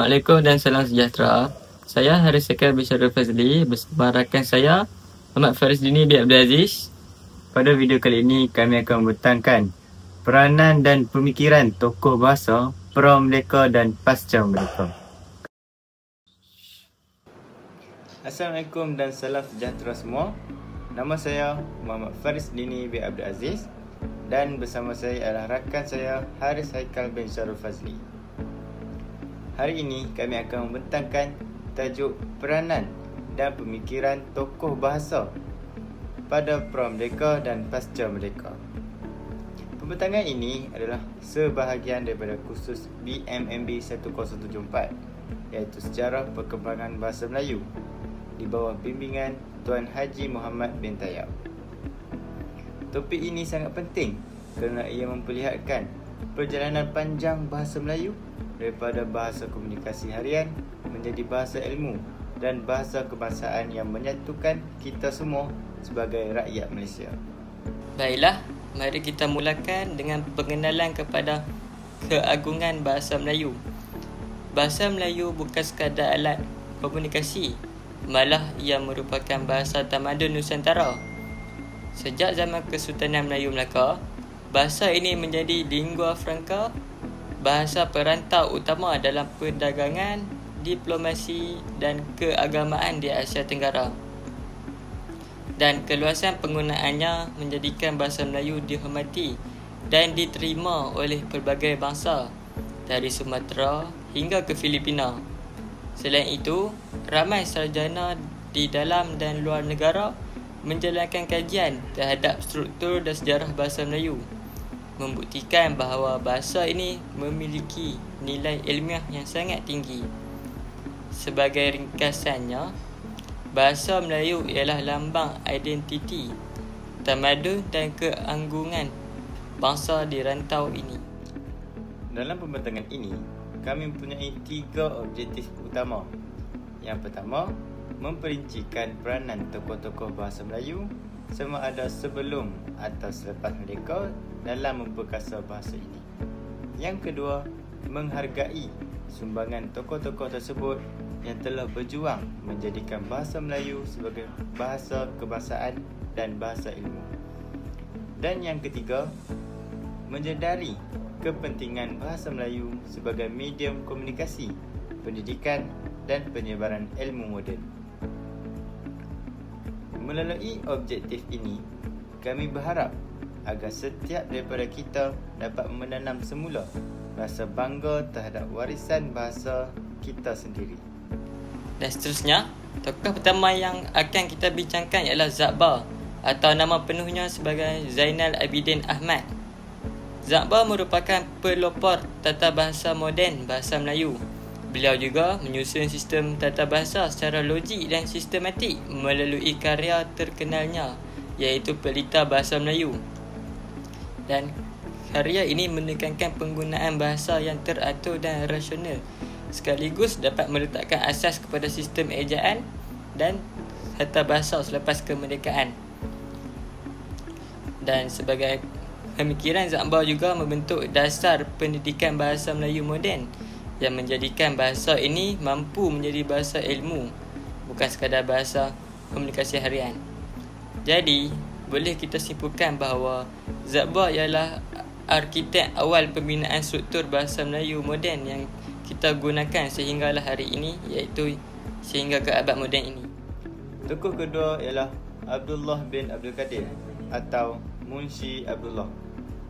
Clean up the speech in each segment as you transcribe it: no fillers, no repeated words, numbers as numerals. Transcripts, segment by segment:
Assalamualaikum dan salam sejahtera. Saya Haris Sekar Bisharul Fazli bersama rakan saya Ahmad Faris Dini bin Abdul Aziz. Pada video kali ini kami akan membentangkan peranan dan pemikiran tokoh bahasa pra-merdeka dan pasca merdeka. Assalamualaikum dan salam sejahtera semua. Nama saya Muhammad Faris Dini bin Abdul Aziz dan bersama saya adalah rakan saya Haris Haikal bin Syarul Fazli. Hari ini kami akan membentangkan tajuk peranan dan pemikiran tokoh bahasa pada pra-merdeka dan pasca merdeka. Pembentangan ini adalah sebahagian daripada kursus BMMB 1074 iaitu Sejarah Perkembangan Bahasa Melayu di bawah bimbingan Tuan Haji Muhammad bin Tayyab. Topik ini sangat penting kerana ia memperlihatkan perjalanan panjang bahasa Melayu daripada bahasa komunikasi harian menjadi bahasa ilmu dan bahasa kebangsaan yang menyatukan kita semua sebagai rakyat Malaysia. Baiklah, mari kita mulakan dengan pengenalan kepada keagungan bahasa Melayu. Bahasa Melayu bukan sekadar alat komunikasi, malah ia merupakan bahasa tamadun Nusantara. Sejak zaman Kesultanan Melayu Melaka, bahasa ini menjadi lingua franca, bahasa perantau utama dalam perdagangan, diplomasi dan keagamaan di Asia Tenggara. Dan keluasan penggunaannya menjadikan bahasa Melayu dihormati dan diterima oleh pelbagai bangsa dari Sumatera hingga ke Filipina. Selain itu, ramai sarjana di dalam dan luar negara menjalankan kajian terhadap struktur dan sejarah bahasa Melayu, membuktikan bahawa bahasa ini memiliki nilai ilmiah yang sangat tinggi. Sebagai ringkasannya, bahasa Melayu ialah lambang identiti, tamadun dan keanggungan bangsa di rantau ini. Dalam pembentangan ini, kami mempunyai 3 objektif utama. Yang pertama, memperincikan peranan tokoh-tokoh bahasa Melayu sama ada sebelum atau selepas merdeka dalam memperkasa bahasa ini. Yang kedua, menghargai sumbangan tokoh-tokoh tersebut yang telah berjuang menjadikan bahasa Melayu sebagai bahasa kebangsaan dan bahasa ilmu. Dan yang ketiga, menyedari kepentingan bahasa Melayu sebagai medium komunikasi, pendidikan dan penyebaran ilmu moden. Melalui objektif ini, kami berharap agar setiap daripada kita dapat menanam semula rasa bangga terhadap warisan bahasa kita sendiri. Dan seterusnya, tokoh pertama yang akan kita bincangkan ialah Zakbar atau nama penuhnya sebagai Zainal Abidin Ahmad. Zakbar merupakan pelopor tata bahasa moden bahasa Melayu. Beliau juga menyusun sistem tata bahasa secara logik dan sistematik melalui karya terkenalnya iaitu Pelita Bahasa Melayu. Dan karya ini menekankan penggunaan bahasa yang teratur dan rasional sekaligus dapat meletakkan asas kepada sistem ejaan dan tata bahasa selepas kemerdekaan. Dan sebagai pemikiran, Zakbar juga membentuk dasar pendidikan bahasa Melayu moden yang menjadikan bahasa ini mampu menjadi bahasa ilmu, bukan sekadar bahasa komunikasi harian. Jadi, boleh kita simpulkan bahawa Zakbar ialah arkitek awal pembinaan struktur bahasa Melayu moden yang kita gunakan sehinggalah hari ini, iaitu sehingga ke abad moden ini. Tokoh kedua ialah Abdullah bin Abdul Kadir atau Munshi Abdullah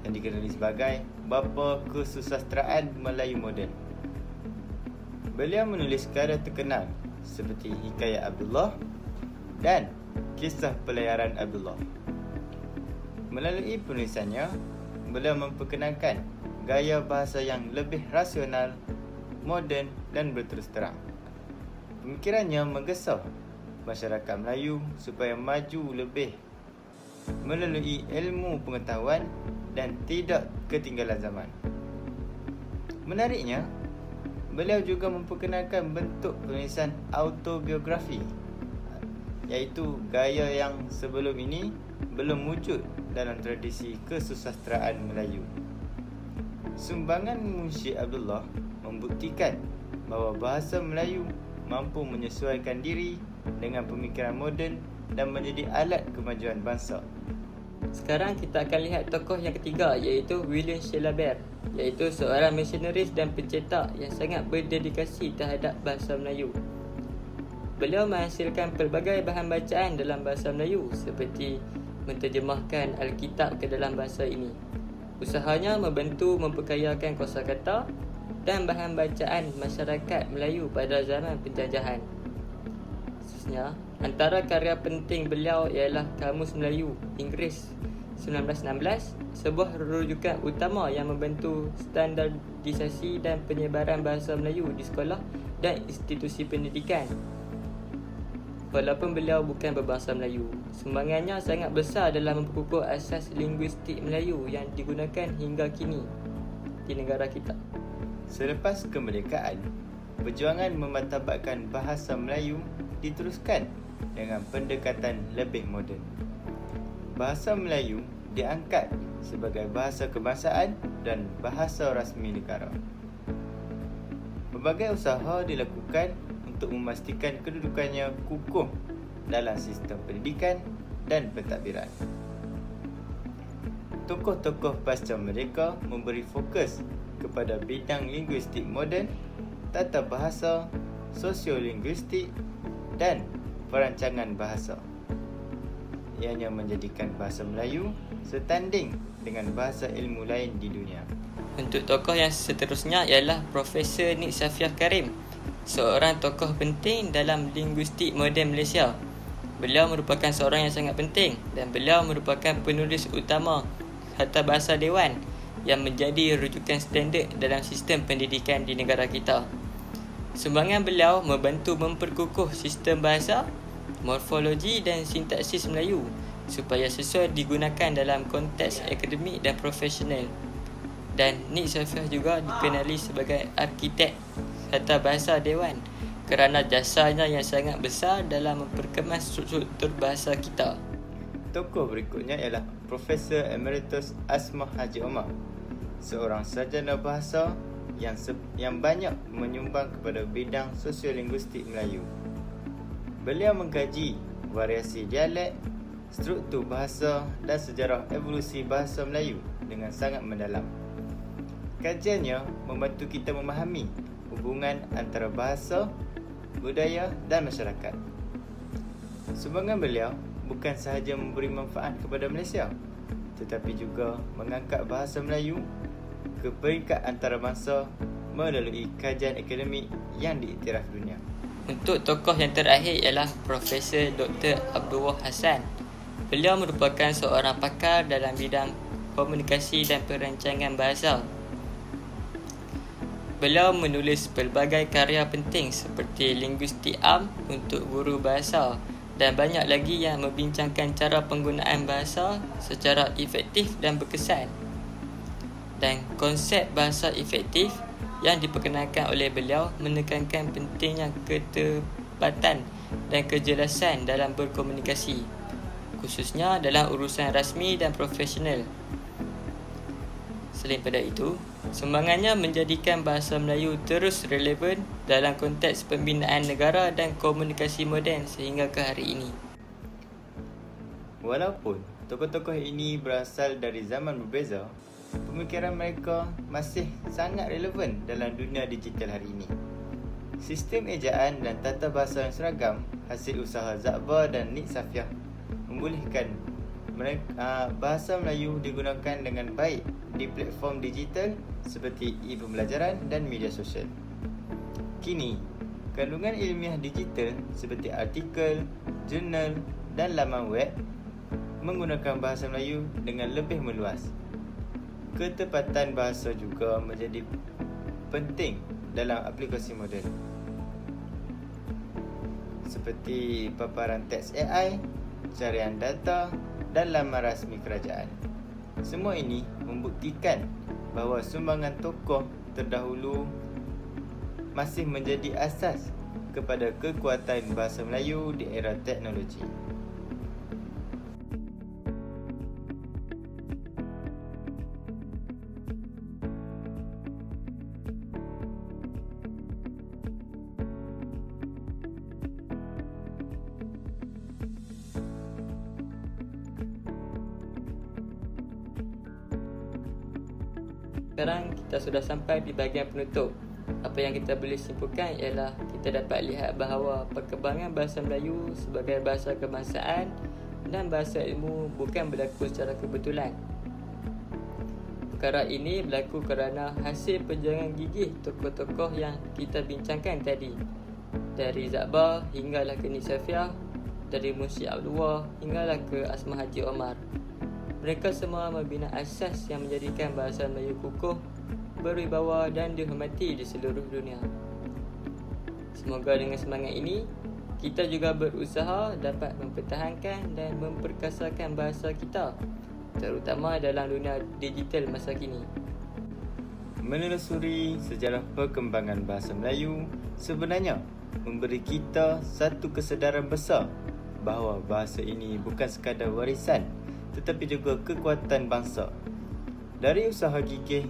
yang dikenali sebagai bapa kesusasteraan Melayu moden. Beliau menulis karya terkenal seperti Hikayat Abdullah dan Kisah Pelayaran Abdullah. Melalui penulisannya, beliau memperkenalkan gaya bahasa yang lebih rasional, moden dan berterus terang. Pemikirannya menggesa masyarakat Melayu supaya maju lebih melalui ilmu pengetahuan dan tidak ketinggalan zaman. Menariknya, beliau juga memperkenalkan bentuk penulisan autobiografi, iaitu gaya yang sebelum ini belum wujud dalam tradisi kesusasteraan Melayu. Sumbangan Munshi Abdullah membuktikan bahawa bahasa Melayu mampu menyesuaikan diri dengan pemikiran moden dan menjadi alat kemajuan bangsa. Sekarang kita akan lihat tokoh yang ketiga, iaitu William Shellabear, iaitu seorang misionaris dan pencetak yang sangat berdedikasi terhadap bahasa Melayu. Beliau menghasilkan pelbagai bahan bacaan dalam bahasa Melayu seperti menterjemahkan Alkitab ke dalam bahasa ini. Usahanya membantu memperkayakan kosakata dan bahan bacaan masyarakat Melayu pada zaman penjajahan. Khususnya, antara karya penting beliau ialah Kamus Melayu Inggeris 1916, sebuah rujukan utama yang membantu standardisasi dan penyebaran bahasa Melayu di sekolah dan institusi pendidikan. Walaupun beliau bukan berbangsa Melayu, sumbangannya sangat besar dalam memperkukuh asas linguistik Melayu yang digunakan hingga kini di negara kita. Selepas kemerdekaan, perjuangan memartabatkan bahasa Melayu diteruskan dengan pendekatan lebih moden. Bahasa Melayu diangkat sebagai bahasa kebangsaan dan bahasa rasmi negara. Pelbagai usaha dilakukan untuk memastikan kedudukannya kukuh dalam sistem pendidikan dan pentadbiran. Tokoh-tokoh pasca merdeka memberi fokus kepada bidang linguistik moden, tata bahasa, sosiolinguistik dan perancangan bahasa. Ianya menjadikan bahasa Melayu setanding dengan bahasa ilmu lain di dunia. Untuk tokoh yang seterusnya ialah Profesor Nik Safiah Karim, seorang tokoh penting dalam linguistik moden Malaysia. Beliau merupakan seorang yang sangat penting dan beliau merupakan penulis utama Kata Bahasa Dewan yang menjadi rujukan standard dalam sistem pendidikan di negara kita. Sumbangan beliau membantu memperkukuh sistem bahasa, morfologi dan sintaksis Melayu supaya sesuai digunakan dalam konteks akademik dan profesional. Dan Nik Safiah juga dikenali sebagai arkitek Kata Bahasa Dewan kerana jasanya yang sangat besar dalam memperkemas struktur bahasa kita. Tokoh berikutnya ialah Profesor Emeritus Asmah Haji Omar, seorang sarjana bahasa yang banyak menyumbang kepada bidang sosiolinguistik Melayu. Beliau mengkaji variasi dialek, struktur bahasa dan sejarah evolusi bahasa Melayu dengan sangat mendalam. Kajiannya membantu kita memahami hubungan antara bahasa, budaya dan masyarakat. Sumbangan beliau bukan sahaja memberi manfaat kepada Malaysia, tetapi juga mengangkat bahasa Melayu ke peringkat antarabangsa melalui kajian akademik yang diiktiraf dunia. Untuk tokoh yang terakhir ialah Profesor Dr. Abdullah Hassan. Beliau merupakan seorang pakar dalam bidang komunikasi dan perancangan bahasa. Beliau menulis pelbagai karya penting seperti Linguistik Am untuk guru bahasa dan banyak lagi yang membincangkan cara penggunaan bahasa secara efektif dan berkesan. Dan konsep bahasa efektif yang diperkenalkan oleh beliau menekankan pentingnya ketepatan dan kejelasan dalam berkomunikasi, khususnya dalam urusan rasmi dan profesional. Selain pada itu, sumbangannya menjadikan bahasa Melayu terus relevan dalam konteks pembinaan negara dan komunikasi moden sehingga ke hari ini. Walaupun tokoh-tokoh ini berasal dari zaman berbeza, pemikiran mereka masih sangat relevan dalam dunia digital hari ini. Sistem ejaan dan tata bahasa yang seragam hasil usaha Zakbar dan Nik Safiah membolehkan bahasa Melayu digunakan dengan baik di platform digital seperti e-pembelajaran dan media sosial. Kini, kandungan ilmiah digital seperti artikel, jurnal dan laman web menggunakan bahasa Melayu dengan lebih meluas. Ketepatan bahasa juga menjadi penting dalam aplikasi moden seperti paparan teks AI, carian data dan laman rasmi kerajaan. Semua ini membuktikan bahawa sumbangan tokoh terdahulu masih menjadi asas kepada kekuatan bahasa Melayu di era teknologi. sekarang kita sudah sampai di bahagian penutup. Apa yang kita boleh simpulkan ialah kita dapat lihat bahawa perkembangan bahasa Melayu sebagai bahasa kebangsaan dan bahasa ilmu bukan berlaku secara kebetulan. Perkara ini berlaku kerana hasil perjuangan gigih tokoh-tokoh yang kita bincangkan tadi. Dari Zakbar hinggalah ke Nik Safiah, dari Munshi Abdullah hinggalah ke Asma Haji Omar. Mereka semua membina asas yang menjadikan bahasa Melayu kukuh, berwibawa dan dihormati di seluruh dunia. Semoga dengan semangat ini, kita juga berusaha dapat mempertahankan dan memperkasakan bahasa kita, terutama dalam dunia digital masa kini. Menelusuri sejarah perkembangan bahasa Melayu sebenarnya memberi kita satu kesedaran besar bahawa bahasa ini bukan sekadar warisan tetapi juga kekuatan bangsa. Dari usaha gigih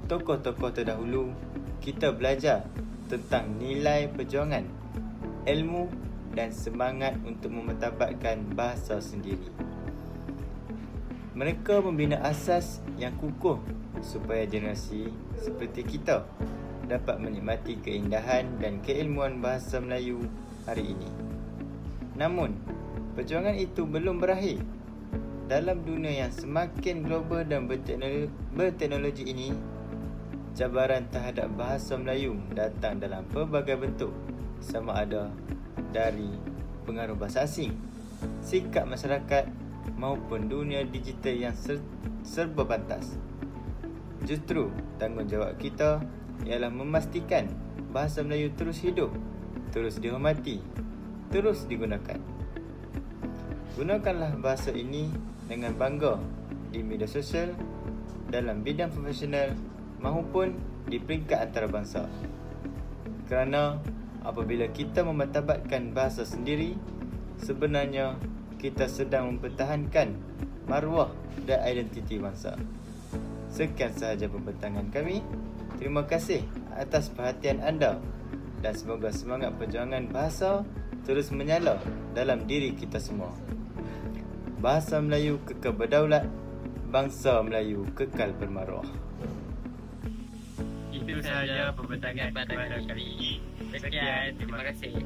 tokoh-tokoh terdahulu, kita belajar tentang nilai perjuangan, ilmu dan semangat untuk memertabatkan bahasa sendiri. Mereka membina asas yang kukuh supaya generasi seperti kita dapat menikmati keindahan dan keilmuan bahasa Melayu hari ini. Namun, perjuangan itu belum berakhir. Dalam dunia yang semakin global dan berteknologi ini, cabaran terhadap bahasa Melayu datang dalam pelbagai bentuk, sama ada dari pengaruh bahasa asing, sikap masyarakat maupun dunia digital yang serba pantas. Justru tanggungjawab kita ialah memastikan bahasa Melayu terus hidup, terus dihormati, terus digunakan. Gunakanlah bahasa ini dengan bangga di media sosial, dalam bidang profesional maupun di peringkat antarabangsa. Kerana apabila kita memartabatkan bahasa sendiri, sebenarnya kita sedang mempertahankan maruah dan identiti bangsa. Sekian sahaja pembentangan kami. Terima kasih atas perhatian anda dan semoga semangat perjuangan bahasa terus menyala dalam diri kita semua. Bahasa Melayu kekal berdaulat, bangsa Melayu kekal bermaruah. Itu sahaja pembentangan pada kali ini. Sekian, terima kasih.